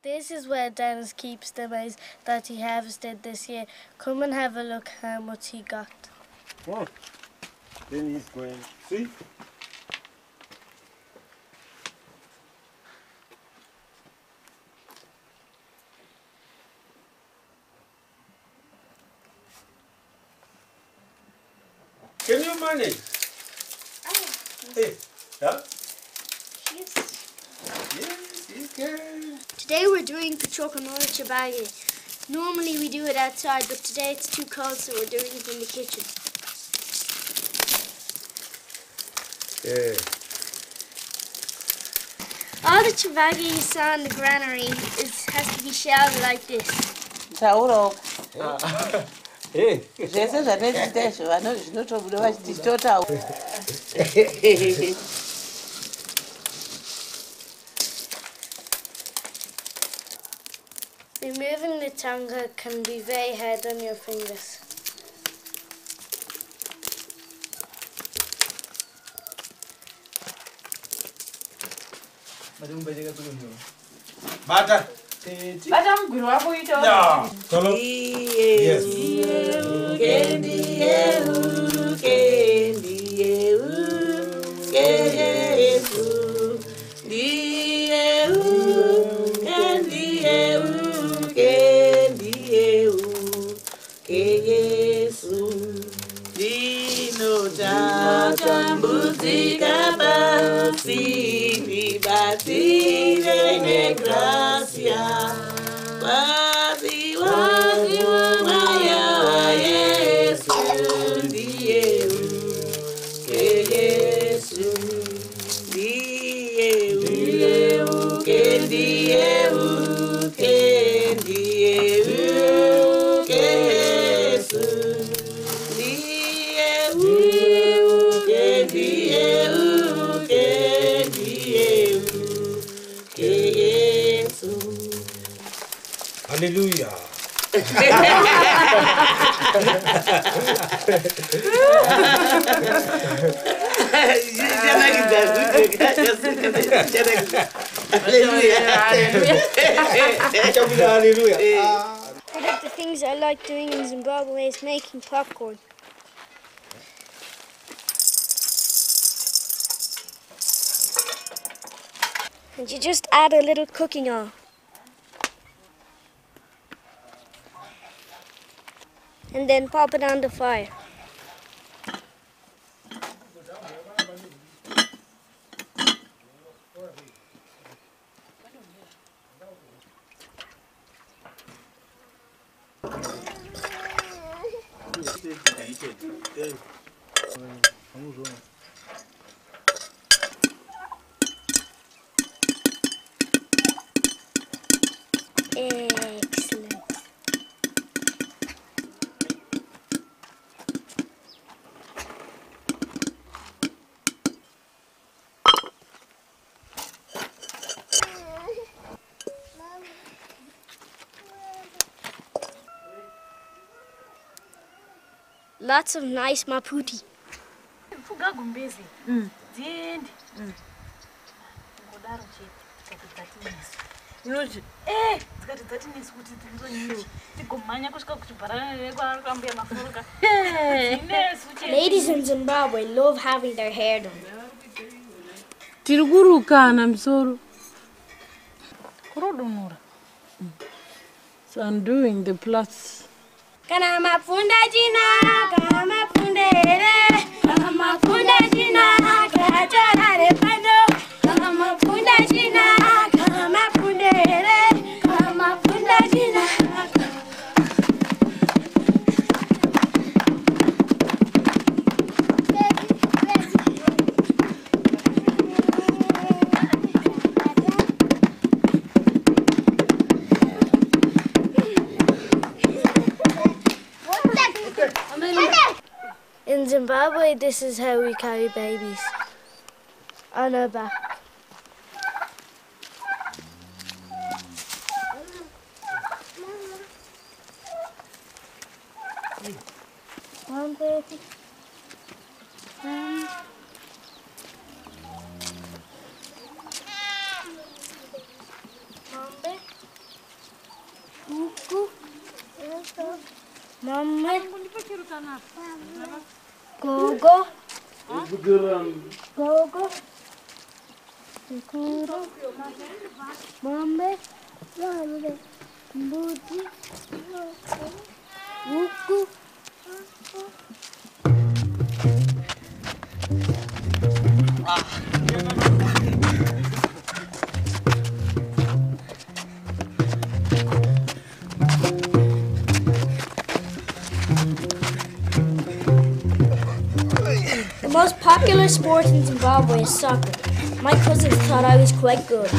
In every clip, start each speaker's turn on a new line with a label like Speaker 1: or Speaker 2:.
Speaker 1: This is where Dennis keeps the maize that he harvested this year. Come and have a look how much he got.
Speaker 2: Oh, then he's going, see? Can you manage? Hey, yeah? Yes, you can.
Speaker 1: Today we're doing Colm Nóra chibagi. Normally we do it outside, but today it's too cold, so we're doing it in the kitchen.
Speaker 2: Yeah.
Speaker 1: All the chibagi you saw in the granary has to be shelled like this.
Speaker 2: Hey.
Speaker 1: Removing the tonga can be very hard on your fingers.
Speaker 2: Butter. No. Colm. Yes. Hallelujah.
Speaker 1: One of the things I like doing in Zimbabwe is making popcorn. And you just add a little cooking oil. And then pop it on the fire. Excellent. Lots of nice maputi. Ladies in Zimbabwe love having their hair done.
Speaker 3: So I'm doing the plots.
Speaker 1: Kana mapunda jina, kana mapundere, kana mapunda jina, kana chara repando, kana mapunda jina, kana mapundere, kana mapunda jina. In Zimbabwe, this is how we carry babies, on our back. Come on, baby. Come on, baby. Mama. Gogo. Gogo. Kuro. Mama. Budi. Wuku. The most popular sport in Zimbabwe is soccer. My cousins thought I was quite good.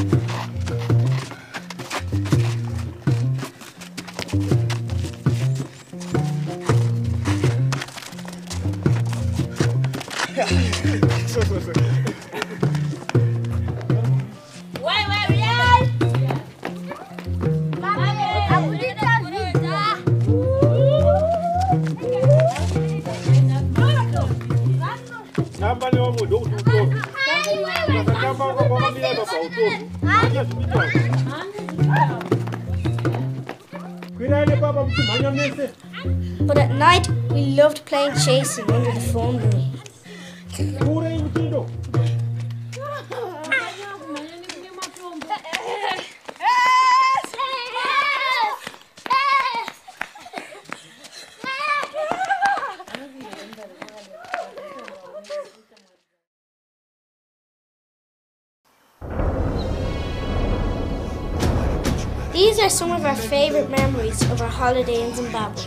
Speaker 1: But at night, we loved playing chasing under the phone booth. These are some of our favourite memories of our holiday in Zimbabwe.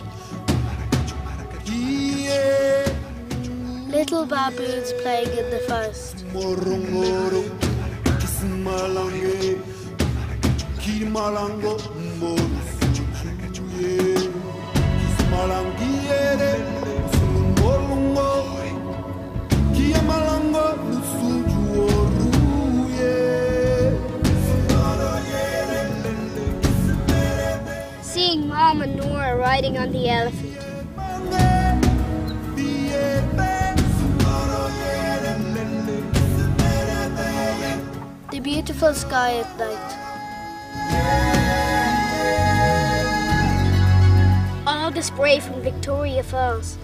Speaker 1: Little baboons playing in the forest. Seeing Mom and Nóra riding on the elephant. The beautiful sky at night. All the spray from Victoria Falls.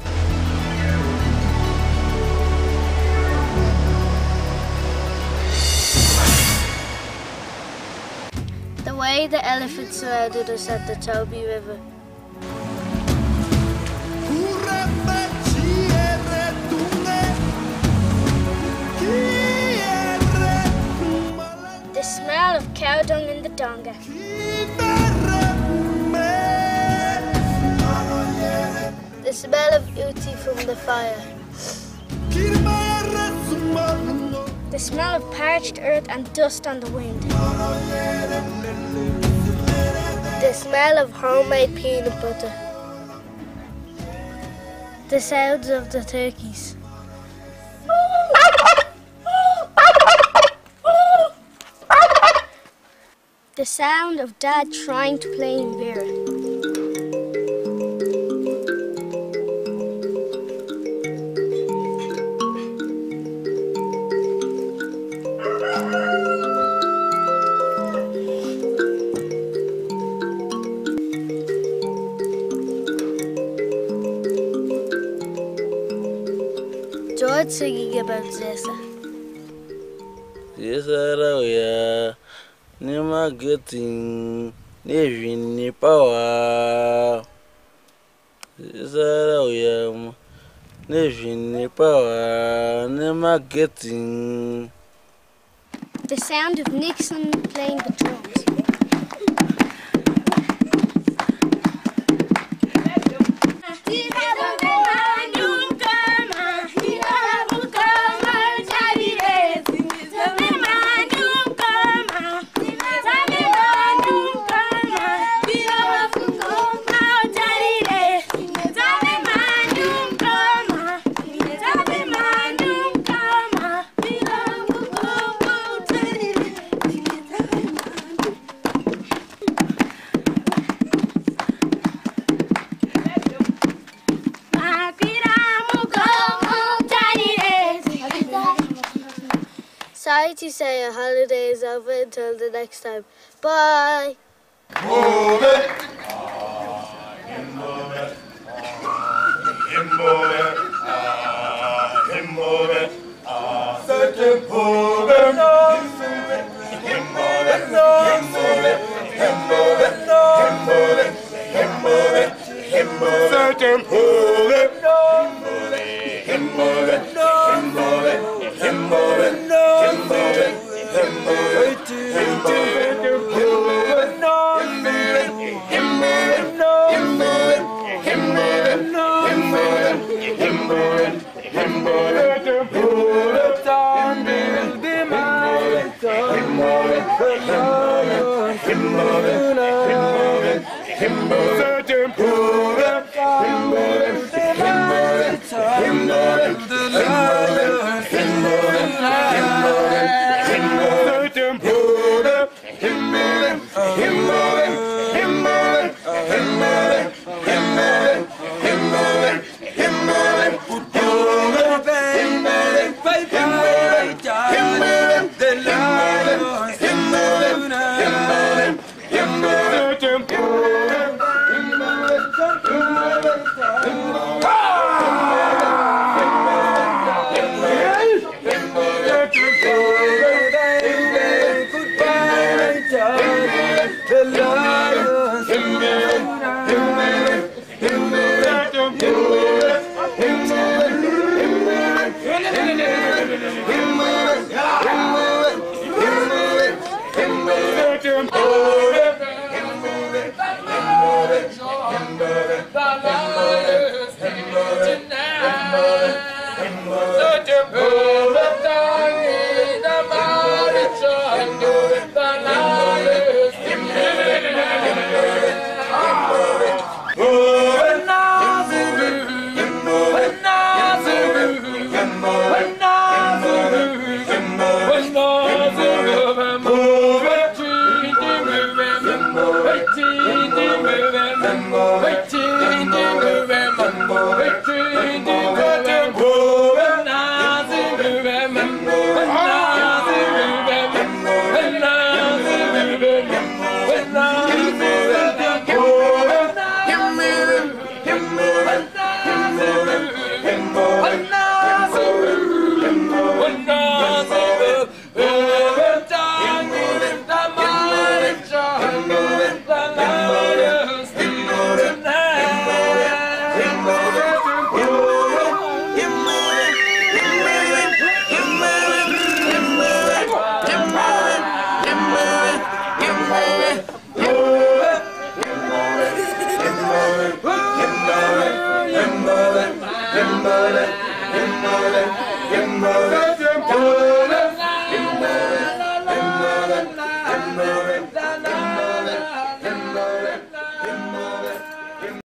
Speaker 1: The way the elephants surrounded us at the Toby River. The smell of cow dung in the donga. The smell of uti from the fire. The smell of parched earth and dust on the wind. The smell of homemade peanut butter. The sounds of the turkeys. The sound of Dad trying to play in Vera. George singing about Zessa.
Speaker 4: Zessa, Nema getting Nevin power. Zessa, Nevin power. Nema getting.
Speaker 1: The sound of Nixon playing the drums. Sorry to say our holiday is over until the next time. Bye!
Speaker 5: Him